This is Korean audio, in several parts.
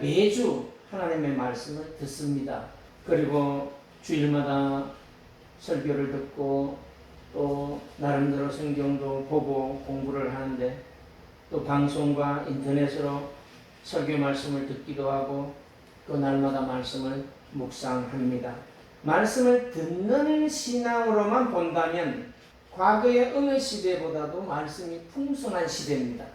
매주 하나님의 말씀을 듣습니다. 그리고 주일마다 설교를 듣고 또 나름대로 성경도 보고 공부를 하는데 또 방송과 인터넷으로 설교 말씀을 듣기도 하고 또 날마다 말씀을 묵상합니다. 말씀을 듣는 신앙으로만 본다면 과거의 어느 시대보다도 말씀이 풍성한 시대입니다.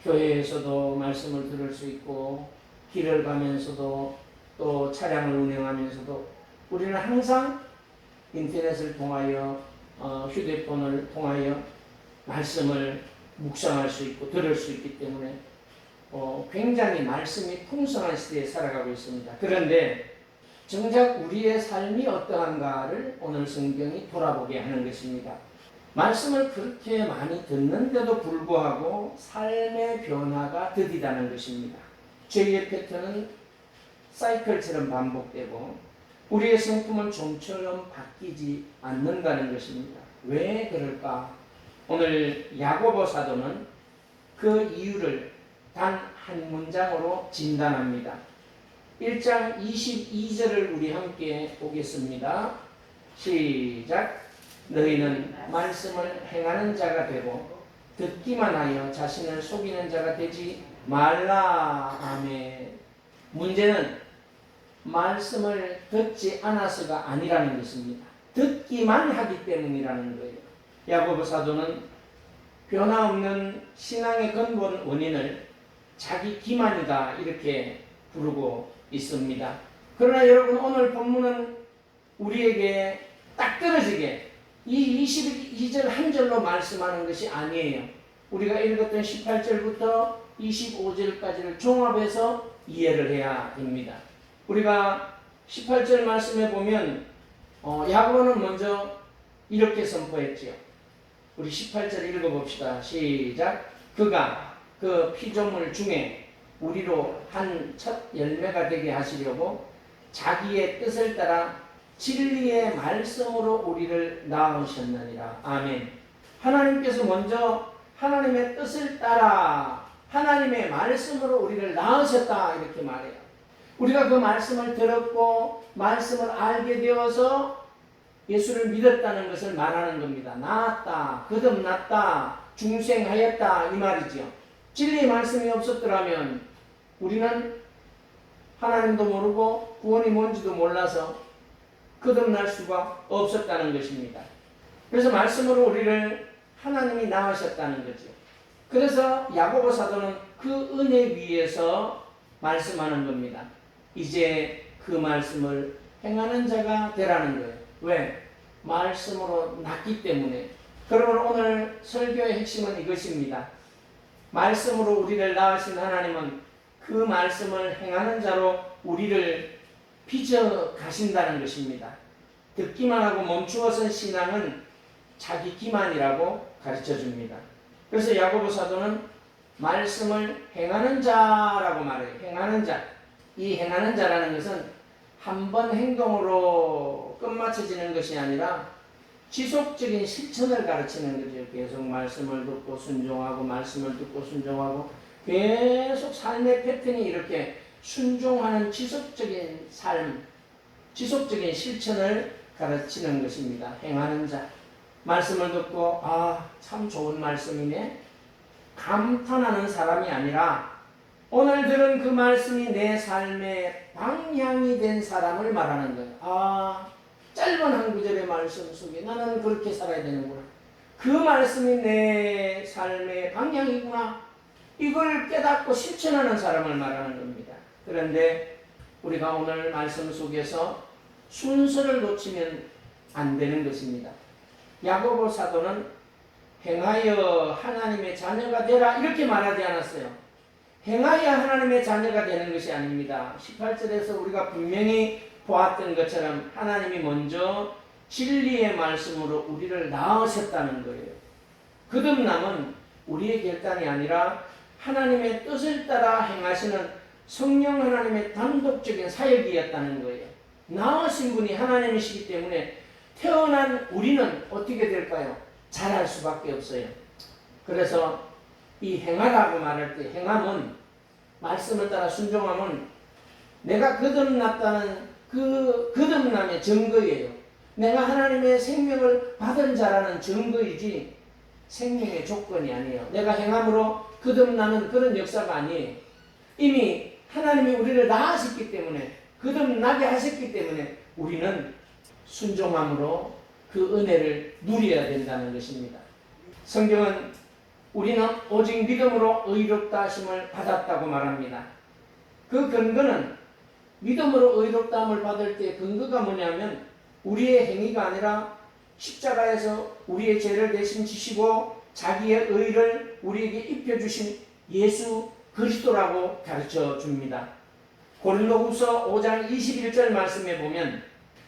교회에서도 말씀을 들을 수 있고 길을 가면서도 또 차량을 운행하면서도 우리는 항상 인터넷을 통하여 휴대폰을 통하여 말씀을 묵상할 수 있고 들을 수 있기 때문에 굉장히 말씀이 풍성한 시대에 살아가고 있습니다. 그런데 정작 우리의 삶이 어떠한가를 오늘 성경이 돌아보게 하는 것입니다. 말씀을 그렇게 많이 듣는데도 불구하고 삶의 변화가 더디다는 것입니다. 죄의 패턴은 사이클처럼 반복되고 우리의 성품은 좀처럼 바뀌지 않는다는 것입니다. 왜 그럴까? 오늘 야고보 사도는 그 이유를 단 한 문장으로 진단합니다. 1장 22절을 우리 함께 보겠습니다. 시작. 너희는 말씀을 행하는 자가 되고 듣기만 하여 자신을 속이는 자가 되지 말라. 아멘. 문제는 말씀을 듣지 않아서가 아니라는 것입니다. 듣기만 하기 때문이라는 거예요. 야고보 사도는 변화없는 신앙의 근본 원인을 자기 기만이다 이렇게 부르고 있습니다. 그러나 여러분 오늘 본문은 우리에게 딱 떨어지게 이 22절 한 절로 말씀하는 것이 아니에요. 우리가 읽었던 18절부터 25절까지를 종합해서 이해를 해야 됩니다. 우리가 18절 말씀에 보면 야고보는 먼저 이렇게 선포했지요. 우리 18절 읽어봅시다. 시작. 그가 그 피조물 중에 우리로 한 첫 열매가 되게 하시려고 자기의 뜻을 따라 진리의 말씀으로 우리를 낳으셨느니라. 아멘. 하나님께서 먼저 하나님의 뜻을 따라 하나님의 말씀으로 우리를 낳으셨다 이렇게 말해요. 우리가 그 말씀을 들었고 말씀을 알게 되어서 예수를 믿었다는 것을 말하는 겁니다. 낳았다, 거듭났다, 중생하였다 이 말이죠. 진리의 말씀이 없었더라면 우리는 하나님도 모르고 구원이 뭔지도 몰라서 거듭날 수가 없었다는 것입니다. 그래서 말씀으로 우리를 하나님이 낳으셨다는 거죠. 그래서 야고보 사도는 그 은혜 위에서 말씀하는 겁니다. 이제 그 말씀을 행하는 자가 되라는 거예요. 왜? 말씀으로 낳기 때문에. 그러면 오늘 설교의 핵심은 이것입니다. 말씀으로 우리를 낳으신 하나님은 그 말씀을 행하는 자로 우리를 빚어 가신다는 것입니다. 듣기만 하고 멈추어선 신앙은 자기 기만이라고 가르쳐 줍니다. 그래서 야고보 사도는 말씀을 행하는 자라고 말해요. 행하는 자. 이 행하는 자라는 것은 한 번 행동으로 끝마쳐지는 것이 아니라 지속적인 실천을 가르치는 거죠. 계속 말씀을 듣고 순종하고 말씀을 듣고 순종하고 계속 삶의 패턴이 이렇게 순종하는 지속적인 삶, 지속적인 실천을 가르치는 것입니다. 행하는 자. 말씀을 듣고 참 좋은 말씀이네 감탄하는 사람이 아니라 오늘 들은 그 말씀이 내 삶의 방향이 된 사람을 말하는 거예요. 짧은 한 구절의 말씀 속에 나는 그렇게 살아야 되는구나. 그 말씀이 내 삶의 방향이구나. 이걸 깨닫고 실천하는 사람을 말하는 겁니다. 그런데 우리가 오늘 말씀 속에서 순서를 놓치면 안 되는 것입니다. 야고보 사도는 행하여 하나님의 자녀가 되라 이렇게 말하지 않았어요. 행하여 하나님의 자녀가 되는 것이 아닙니다. 18절에서 우리가 분명히 보았던 것처럼 하나님이 먼저 진리의 말씀으로 우리를 낳으셨다는 거예요. 거듭남은 우리의 결단이 아니라 하나님의 뜻을 따라 행하시는 성령 하나님의 단독적인 사역이었다는 거예요. 낳으신 분이 하나님이시기 때문에 태어난 우리는 어떻게 될까요? 잘할 수밖에 없어요. 그래서 이 행하라고 말할 때 행함은 말씀을 따라 순종함은 내가 거듭났다는 그 거듭남의 증거예요. 내가 하나님의 생명을 받은 자라는 증거이지 생명의 조건이 아니에요. 내가 행함으로 거듭나는 그런 역사가 아니에요. 이미 하나님이 우리를 낳으셨기 때문에, 거듭나게 하셨기 때문에 우리는 순종함으로 그 은혜를 누려야 된다는 것입니다. 성경은 우리는 오직 믿음으로 의롭다 하심을 받았다고 말합니다. 그 근거는, 믿음으로 의롭다함을 받을 때 근거가 뭐냐면 우리의 행위가 아니라 십자가에서 우리의 죄를 대신 지시고 자기의 의를 우리에게 입혀주신 예수 그리스도라고 가르쳐 줍니다. 고린도후서 5장 21절 말씀에 보면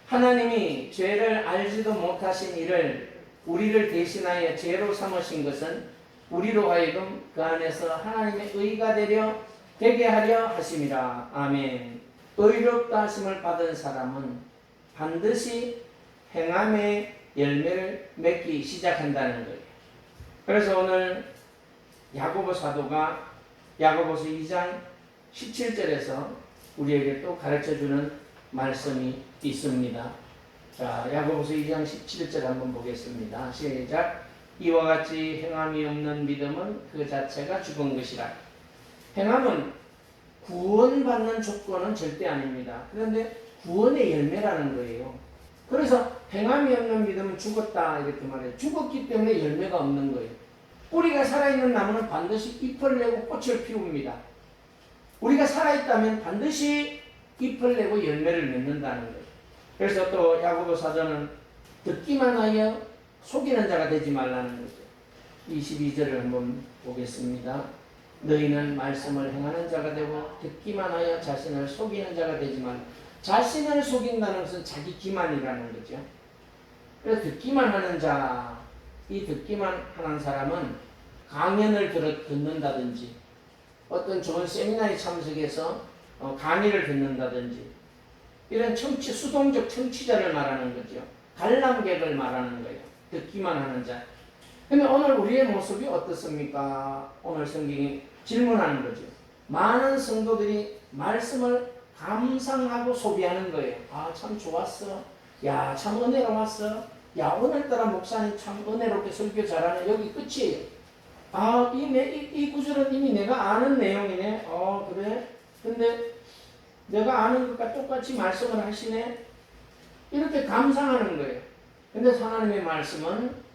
하나님이 죄를 알지도 못하신 이를 우리를 대신하여 죄로 삼으신 것은 우리로 하여금 그 안에서 하나님의 의가 되게 하려 하심이라. 아멘. 의롭다 하심을 받은 사람은 반드시 행함의 열매를 맺기 시작한다는 거예요. 그래서 오늘 야고보 사도가 야고보서 2장 17절에서 우리에게 또 가르쳐주는 말씀이 있습니다. 자, 야고보서 2장 17절 한번 보겠습니다. 시작. 이와 같이 행함이 없는 믿음은 그 자체가 죽은 것이라. 행함은 구원받는 조건은 절대 아닙니다. 그런데 구원의 열매라는 거예요. 그래서 행함이 없는 믿음은 죽었다 이렇게 말해요. 죽었기 때문에 열매가 없는 거예요. 뿌리가 살아있는 나무는 반드시 잎을 내고 꽃을 피웁니다. 우리가 살아있다면 반드시 잎을 내고 열매를 맺는다는 거예요. 그래서 또 야고보 사도는 듣기만 하여 속이는 자가 되지 말라는 거죠. 22절을 한번 보겠습니다. 너희는 말씀을 행하는 자가 되고 듣기만 하여 자신을 속이는 자가 되지 말라. 자신을 속인다는 것은 자기 기만이라는 거죠. 그래서 듣기만 하는 자, 이 듣기만 하는 사람은 강연을 듣는다든지 어떤 좋은 세미나에 참석해서 강의를 듣는다든지 이런 수동적 청취자를 말하는 거죠. 관람객을 말하는 거예요. 듣기만 하는 자. 근데 오늘 우리의 모습이 어떻습니까? 오늘 성경이 질문하는 거죠. 많은 성도들이 말씀을 감상하고 소비하는 거예요. 아, 참 좋았어. 야, 참 은혜로웠어. 야, 오늘따라 목사님 참 은혜롭게 설교 잘하네. 여기 끝이에요. 아, 이 구절은 이미 내가 아는 내용이네. 그래? 근데 내가 아는 것과 똑같이 말씀을 하시네. 이렇게 감상하는 거예요. 근데 하나님의 말씀은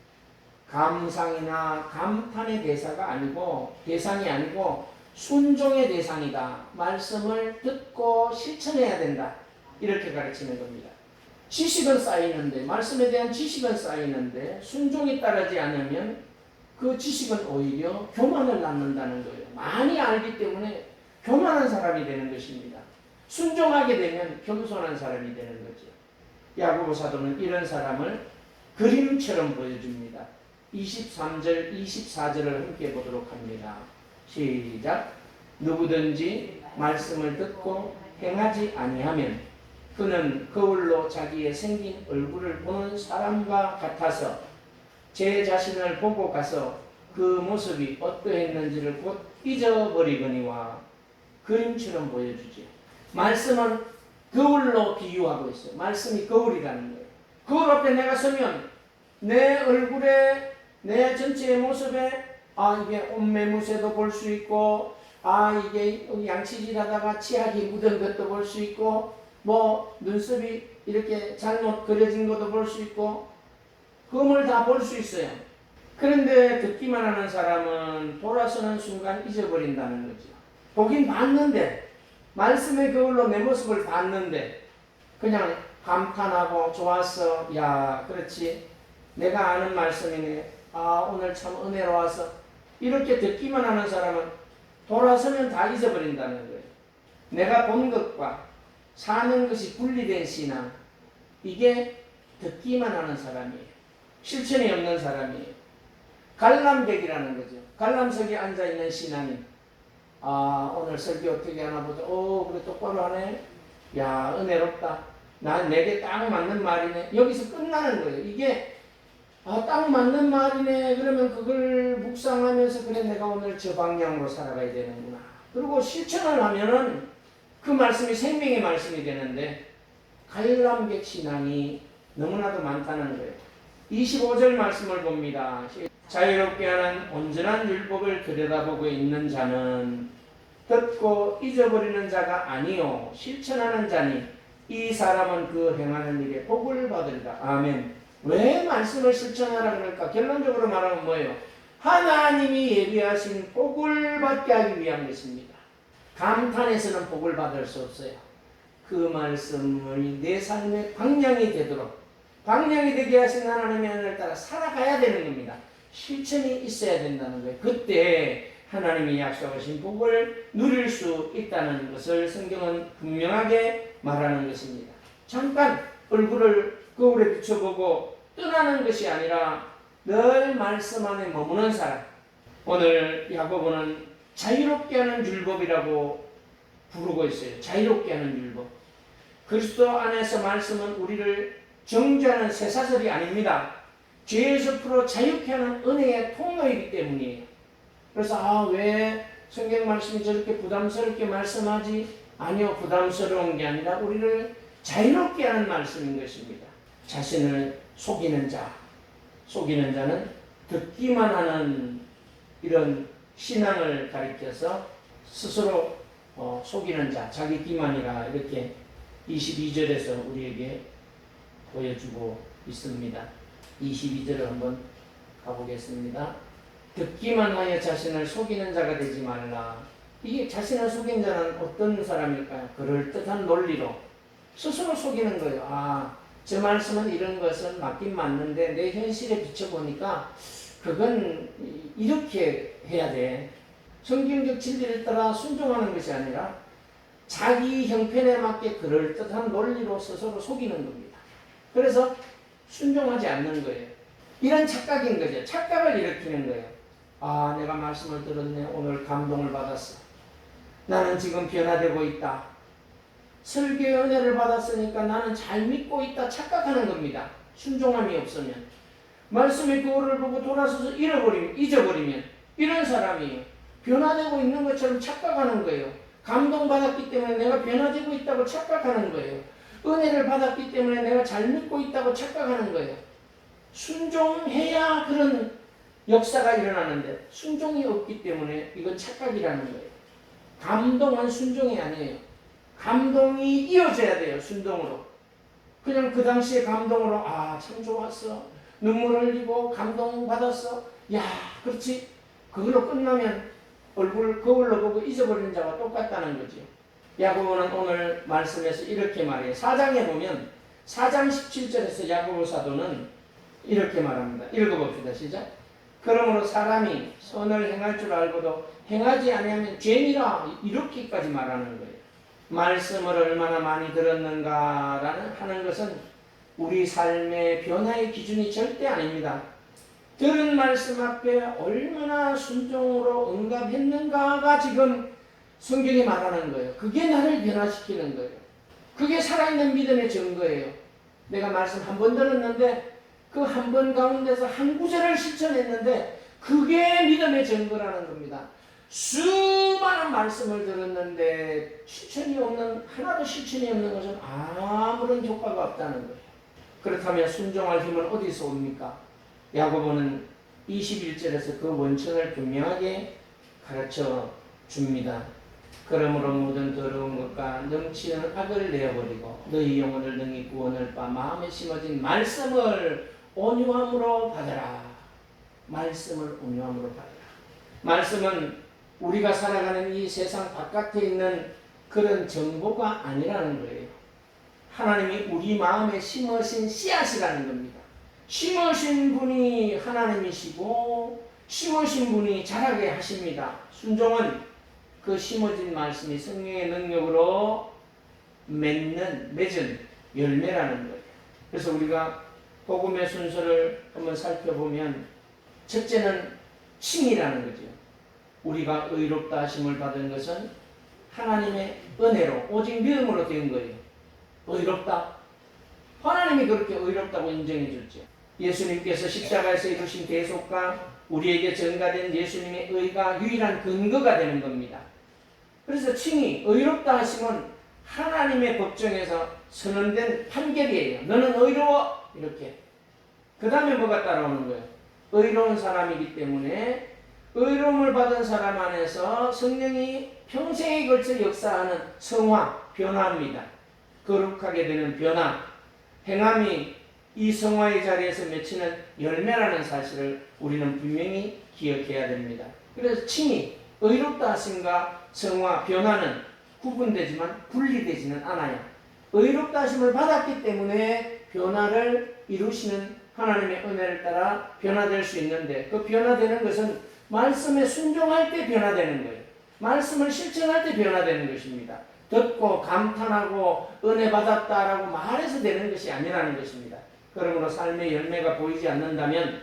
감상이나 감탄의 대상이 아니고 순종의 대상이다. 말씀을 듣고 실천해야 된다. 이렇게 가르치는 겁니다. 지식은 쌓이는데, 말씀에 대한 지식은 쌓이는데 순종이 따르지 않으면 그 지식은 오히려 교만을 낳는다는 거예요. 많이 알기 때문에 교만한 사람이 되는 것입니다. 순종하게 되면 겸손한 사람이 되는 거죠. 야고보 사도는 이런 사람을 그림처럼 보여줍니다. 23절, 24절을 함께 보도록 합니다. 시작. 누구든지 말씀을 듣고 행하지 아니하면 그는 거울로 자기의 생긴 얼굴을 보는 사람과 같아서 제 자신을 보고 가서 그 모습이 어떠했는지를 곧 잊어버리거니와. 그림처럼 보여주지. 말씀은 거울로 비유하고 있어요. 말씀이 거울이라는 거예요. 거울 앞에 내가 서면 내 얼굴에, 내 전체의 모습에 이게 옷매무새도 볼 수 있고, 이게 양치질 하다가 치약이 묻은 것도 볼 수 있고, 눈썹이 이렇게 잘못 그려진 것도 볼 수 있고, 그걸 다 볼 수 있어요. 그런데 듣기만 하는 사람은 돌아서는 순간 잊어버린다는 거죠. 보긴 봤는데, 말씀의 거울로 내 모습을 봤는데, 그냥 감탄하고 좋았어. 야, 그렇지. 내가 아는 말씀이네. 오늘 참 은혜로워서. 이렇게 듣기만 하는 사람은 돌아서면 다 잊어버린다는 거예요. 내가 본 것과 사는 것이 분리된 신앙. 이게 듣기만 하는 사람이에요. 실천이 없는 사람이에요. 관람객이라는 거죠. 관람석에 앉아있는 신앙인. 오늘 설교 어떻게 하나 보자. 그래 똑바로 하네. 야, 은혜롭다. 내게 딱 맞는 말이네. 여기서 끝나는 거예요. 이게 딱 맞는 말이네. 그러면 그걸 묵상하면서 그래 내가 오늘 저 방향으로 살아가야 되는구나. 그리고 실천을 하면은 그 말씀이 생명의 말씀이 되는데 관람객 신앙이 너무나도 많다는 거예요. 25절 말씀을 봅니다. 자유롭게 하는 온전한 율법을 들여다보고 있는 자는 듣고 잊어버리는 자가 아니요 실천하는 자니 이 사람은 그 행하는 일에 복을 받으리라. 아멘. 왜 말씀을 실천하라 그럴까? 결론적으로 말하면 뭐예요? 하나님이 예비하신 복을 받게 하기 위한 것입니다. 감탄해서는 복을 받을 수 없어요. 그 말씀이 내 삶의 방향이 되도록, 방향이 되게 하신 하나님의 은혜를 따라 살아가야 되는 겁니다. 실천이 있어야 된다는 거예요. 그때 하나님이 약속하신 복을 누릴 수 있다는 것을 성경은 분명하게 말하는 것입니다. 잠깐 얼굴을 거울에 비춰보고 떠나는 것이 아니라 늘 말씀 안에 머무는 사람. 오늘 야고보는 자유롭게 하는 율법이라고 부르고 있어요. 자유롭게 하는 율법. 그리스도 안에서 말씀은 우리를 정죄하는 쇠사슬이 아닙니다. 죄에서 풀어 자유케 하는 은혜의 통로이기 때문이에요. 그래서 왜 성경 말씀이 저렇게 부담스럽게 말씀하지? 아니요, 부담스러운 게 아니라 우리를 자유롭게 하는 말씀인 것입니다. 자신을 속이는 자는 듣기만 하는 이런 신앙을 가리켜서 스스로 속이는 자, 자기 기만이라 이렇게 22절에서 우리에게 보여주고 있습니다. 22절을 한번 가보겠습니다. 듣기만 하여 자신을 속이는 자가 되지 말라. 이게 자신을 속인 자는 어떤 사람일까요? 그럴듯한 논리로 스스로 속이는 거예요. 저 말씀은 이런 것은 맞긴 맞는데 내 현실에 비춰보니까 그건 이렇게 해야 돼. 성경적 진리를 따라 순종하는 것이 아니라 자기 형편에 맞게 그럴듯한 논리로 스스로 속이는 겁니다. 그래서 순종하지 않는 거예요. 이런 착각인 거죠. 착각을 일으키는 거예요. 내가 말씀을 들었네. 오늘 감동을 받았어. 나는 지금 변화되고 있다. 설교의 은혜를 받았으니까 나는 잘 믿고 있다. 착각하는 겁니다. 순종함이 없으면. 말씀의 교훈을 보고 돌아서서 잊어버리면 이런 사람이 변화되고 있는 것처럼 착각하는 거예요. 감동받았기 때문에 내가 변화되고 있다고 착각하는 거예요. 은혜를 받았기 때문에 내가 잘 믿고 있다고 착각하는 거예요. 순종해야 그런 역사가 일어나는데 순종이 없기 때문에 이건 착각이라는 거예요. 감동은 순종이 아니에요. 감동이 이어져야 돼요. 순종으로. 그냥 그 당시에 감동으로 참 좋았어. 눈물 흘리고 감동받았어. 그렇지. 그걸로 끝나면 얼굴 거울로 보고 잊어버리는 자와 똑같다는 거죠. 야고보는 오늘 말씀에서 이렇게 말해요. 4장에 보면 4장 17절에서 야고보 사도는 이렇게 말합니다. 읽어봅시다. 시작. 그러므로 사람이 선을 행할 줄 알고도 행하지 아니하면 죄니라 이렇게까지 말하는 거예요. 말씀을 얼마나 많이 들었는가라는 하는 것은 우리 삶의 변화의 기준이 절대 아닙니다. 들은 말씀 앞에 얼마나 순종으로 응답했는가가 지금 성경이 말하는 거예요. 그게 나를 변화시키는 거예요. 그게 살아있는 믿음의 증거예요. 내가 말씀 한 번 들었는데 그 한 번 가운데서 한 구절을 실천했는데 그게 믿음의 증거라는 겁니다. 수많은 말씀을 들었는데 하나도 실천이 없는 것은 아무런 효과가 없다는 거예요. 그렇다면 순종할 힘은 어디서 옵니까? 야고보는 21절에서 그 원천을 분명하게 가르쳐 줍니다. 그러므로 모든 더러운 것과 넘치는 악을 내어버리고 너희 영혼을 능히 구원할 바 마음에 심어진 말씀을 온유함으로 받아라. 말씀을 온유함으로 받아라. 말씀은 우리가 살아가는 이 세상 바깥에 있는 그런 정보가 아니라는 거예요. 하나님이 우리 마음에 심으신 씨앗이라는 겁니다. 심으신 분이 하나님이시고 심으신 분이 자라게 하십니다. 순종은 그 심어진 말씀이 성령의 능력으로 맺은 열매라는 거예요. 그래서 우리가 복음의 순서를 한번 살펴보면 첫째는 칭이라는 거죠. 우리가 의롭다 하심을 받은 것은 하나님의 은혜로 오직 믿음으로 된 거예요. 의롭다. 하나님이 그렇게 의롭다고 인정해 줬죠. 예수님께서 십자가에서 이루신 대속과 우리에게 전가된 예수님의 의가 유일한 근거가 되는 겁니다. 그래서 칭이 의롭다 하심은 하나님의 법정에서 선언된 판결이에요. 너는 의로워. 이렇게. 그 다음에 뭐가 따라오는 거예요? 의로운 사람이기 때문에 의로움을 받은 사람 안에서 성령이 평생에 걸쳐 역사하는 성화, 변화입니다. 거룩하게 되는 변화, 행함이 이 성화의 자리에서 맺히는 열매라는 사실을 우리는 분명히 기억해야 됩니다. 그래서 칭의, 의롭다 하심과 성화, 변화는 구분되지만 분리되지는 않아요. 의롭다 하심을 받았기 때문에 변화를 이루시는 하나님의 은혜를 따라 변화될 수 있는데, 그 변화되는 것은 말씀에 순종할 때 변화되는 거예요. 말씀을 실천할 때 변화되는 것입니다. 듣고 감탄하고 은혜 받았다라고 말해서 되는 것이 아니라는 것입니다. 그러므로 삶의 열매가 보이지 않는다면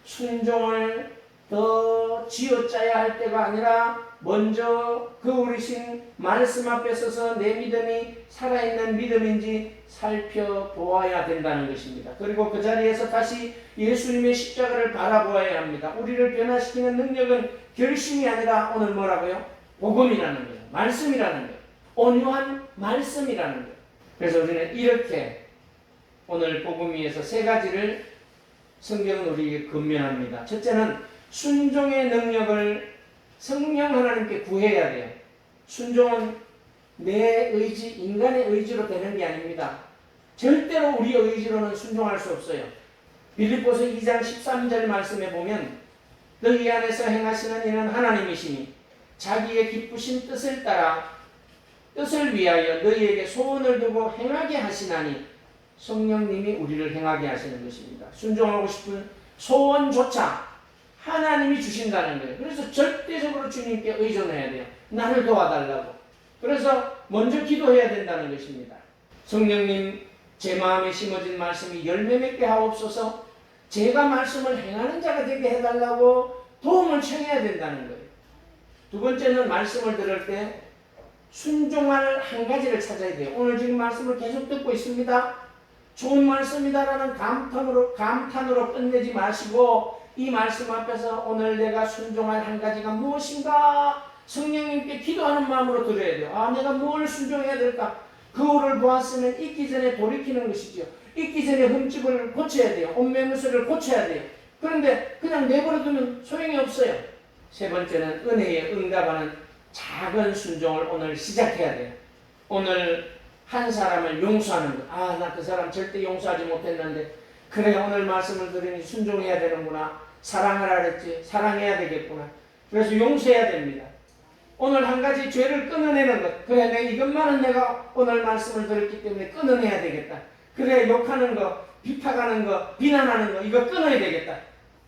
순종을 더 쥐어짜야 할 때가 아니라 먼저 그 우리신 말씀 앞에 서서 내 믿음이 살아있는 믿음인지 살펴보아야 된다는 것입니다. 그리고 그 자리에서 다시 예수님의 십자가를 바라보아야 합니다. 우리를 변화시키는 능력은 결심이 아니라 오늘 뭐라고요? 복음이라는 거예요. 말씀이라는 거예요. 온유한 말씀이라는 거예요. 그래서 우리는 이렇게 오늘 복음 위에서 세 가지를 성경은 우리에게 권면합니다. 첫째는 순종의 능력을 성령 하나님께 구해야 돼요. 순종은 내 의지, 인간의 의지로 되는 게 아닙니다. 절대로 우리의 의지로는 순종할 수 없어요. 빌립보서 2장 13절 말씀에 보면 너희 안에서 행하시는 이는 하나님이시니 자기의 기쁘신 뜻을 따라 뜻을 위하여 너희에게 소원을 두고 행하게 하시나니 성령님이 우리를 행하게 하시는 것입니다. 순종하고 싶은 소원조차 하나님이 주신다는 거예요. 그래서 절대적으로 주님께 의존해야 돼요. 나를 도와달라고. 그래서 먼저 기도해야 된다는 것입니다. 성령님, 제 마음에 심어진 말씀이 열매 맺게 하옵소서. 제가 말씀을 행하는 자가 되게 해달라고 도움을 청해야 된다는 거예요. 두 번째는 말씀을 들을 때 순종할 한 가지를 찾아야 돼요. 오늘 지금 말씀을 계속 듣고 있습니다. 좋은 말씀이다라는 감탄으로 끝내지 마시고 이 말씀 앞에서 오늘 내가 순종할 한 가지가 무엇인가 성령님께 기도하는 마음으로 들어야 돼요. 아, 내가 뭘 순종해야 될까? 그거를 보았으면 잊기 전에 돌이키는 것이죠. 잊기 전에 흠집을 고쳐야 돼요. 옷매무새를 고쳐야 돼요. 그런데 그냥 내버려두면 소용이 없어요. 세 번째는 은혜에 응답하는 작은 순종을 오늘 시작해야 돼요. 오늘 한 사람을 용서하는 것. 아, 나 그 사람 절대 용서하지 못했는데 그래, 오늘 말씀을 들으니 순종해야 되는구나. 사랑하라 그랬지. 사랑해야 되겠구나. 그래서 용서해야 됩니다. 오늘 한 가지 죄를 끊어내는 것. 그래, 이것만은 내가 오늘 말씀을 들었기 때문에 끊어내야 되겠다. 그래, 욕하는 거, 비판하는 거, 비난하는 거, 이거 끊어야 되겠다.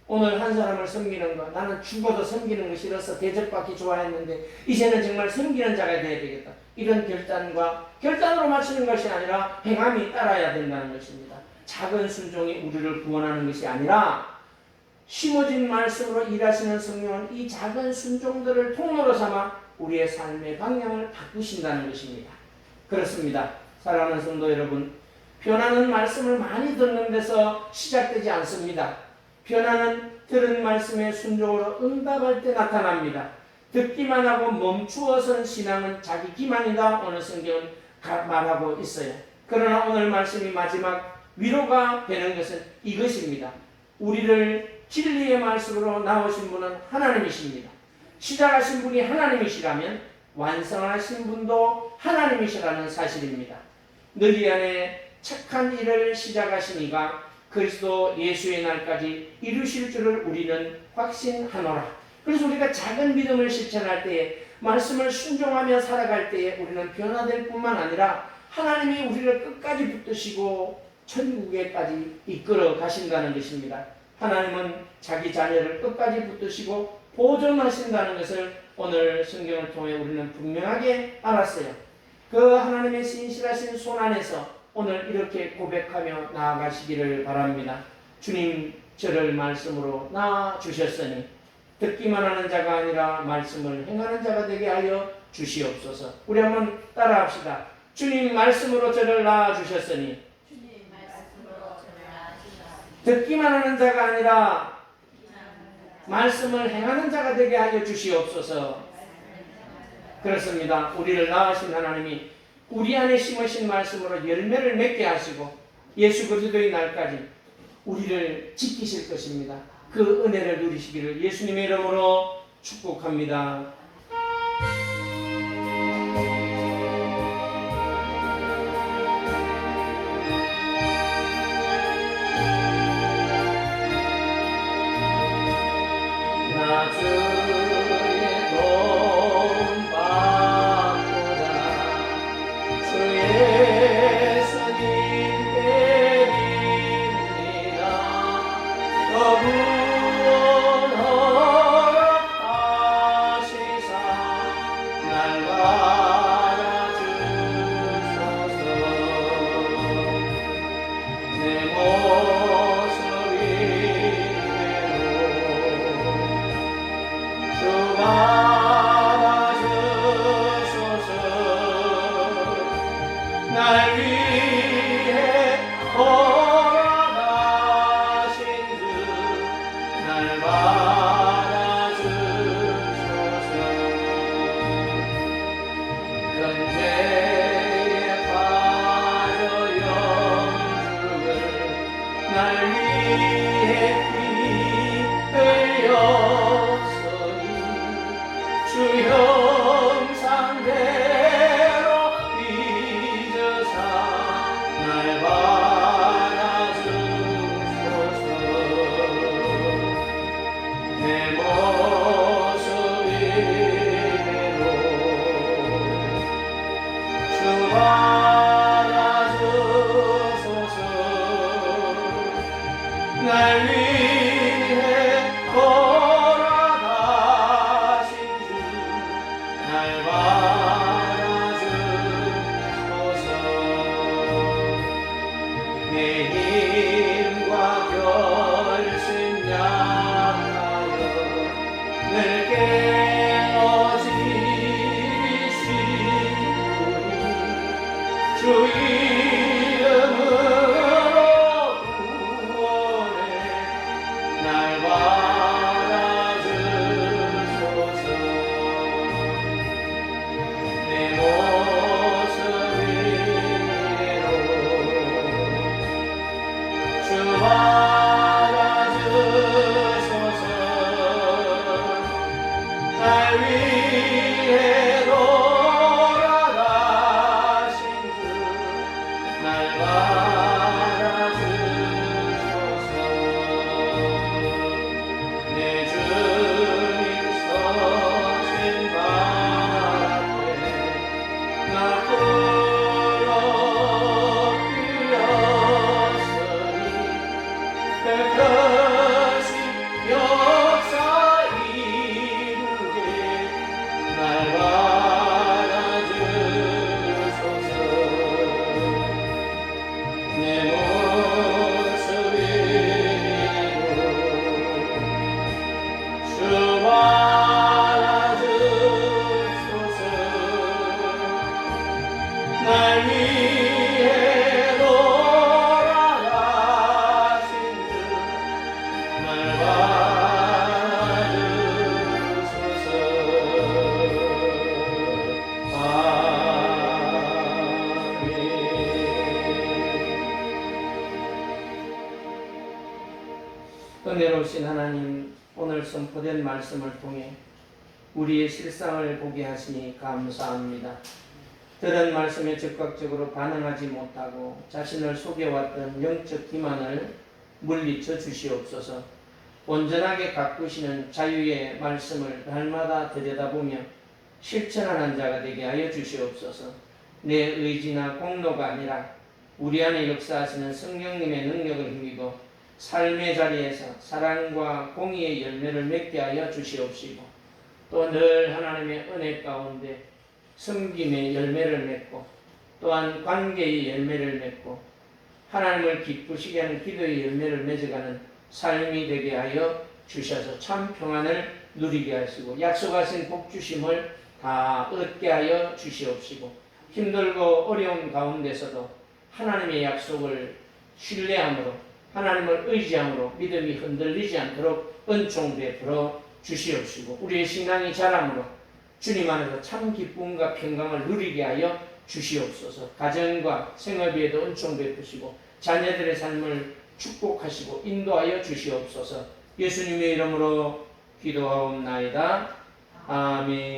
오늘 한 사람을 섬기는 거, 나는 죽어도 섬기는 거 싫어서 대접받기 좋아했는데 이제는 정말 섬기는 자가 되어야 되겠다. 이런 결단으로 맞추는 것이 아니라 행함이 따라야 된다는 것입니다. 작은 순종이 우리를 구원하는 것이 아니라 심어진 말씀으로 일하시는 성령은 이 작은 순종들을 통로로 삼아 우리의 삶의 방향을 바꾸신다는 것입니다. 그렇습니다. 사랑하는 성도 여러분, 변화는 말씀을 많이 듣는 데서 시작되지 않습니다. 변화는 들은 말씀에 순종으로 응답할 때 나타납니다. 듣기만 하고 멈추어선 신앙은 자기 기만이다. 오늘 성경은 말하고 있어요. 그러나 오늘 말씀이 마지막 위로가 되는 것은 이것입니다. 우리를 진리의 말씀으로 나오신 분은 하나님이십니다. 시작하신 분이 하나님이시라면 완성하신 분도 하나님이시라는 사실입니다. 너희 안에 착한 일을 시작하시니가 그리스도 예수의 날까지 이루실 줄을 우리는 확신하노라. 그래서 우리가 작은 믿음을 실천할 때에, 말씀을 순종하며 살아갈 때에 우리는 변화될 뿐만 아니라 하나님이 우리를 끝까지 붙드시고 천국에까지 이끌어 가신다는 것입니다. 하나님은 자기 자녀를 끝까지 붙드시고 보존하신다는 것을 오늘 성경을 통해 우리는 분명하게 알았어요. 그 하나님의 신실하신 손 안에서 오늘 이렇게 고백하며 나아가시기를 바랍니다. 주님, 저를 말씀으로 낳아주셨으니 듣기만 하는 자가 아니라 말씀을 행하는 자가 되게 하여 주시옵소서. 우리 한번 따라합시다. 주님, 말씀으로 저를 낳아주셨으니 듣기만 하는 자가 아니라 말씀을 행하는 자가 되게 하여 주시옵소서. 그렇습니다. 우리를 낳으신 하나님이 우리 안에 심으신 말씀으로 열매를 맺게 하시고 예수 그리스도의 날까지 우리를 지키실 것입니다. 그 은혜를 누리시기를 예수님의 이름으로 축복합니다. 은혜로우신 하나님, 오늘 선포된 말씀을 통해 우리의 실상을 보게 하시니 감사합니다. 들은 말씀에 즉각적으로 반응하지 못하고 자신을 속여왔던 영적 기만을 물리쳐 주시옵소서. 온전하게 가꾸시는 자유의 말씀을 날마다 들여다보며 실천하는 자가 되게 하여 주시옵소서. 내 의지나 공로가 아니라 우리 안에 역사하시는 성령님의 능력을 힘입어 삶의 자리에서 사랑과 공의의 열매를 맺게 하여 주시옵시고, 또 늘 하나님의 은혜 가운데 섬김의 열매를 맺고 또한 관계의 열매를 맺고 하나님을 기쁘시게 하는 기도의 열매를 맺어가는 삶이 되게 하여 주셔서 참 평안을 누리게 하시고 약속하신 복주심을 다 얻게 하여 주시옵시고, 힘들고 어려운 가운데서도 하나님의 약속을 신뢰함으로 하나님을 의지함으로 믿음이 흔들리지 않도록 은총 베풀어 주시옵시고, 우리의 신앙이 자람으로 주님 안에서 참 기쁨과 평강을 누리게 하여 주시옵소서. 가정과 생업에도 은총 베푸시고 자녀들의 삶을 축복하시고 인도하여 주시옵소서. 예수님의 이름으로 기도하옵나이다. 아멘.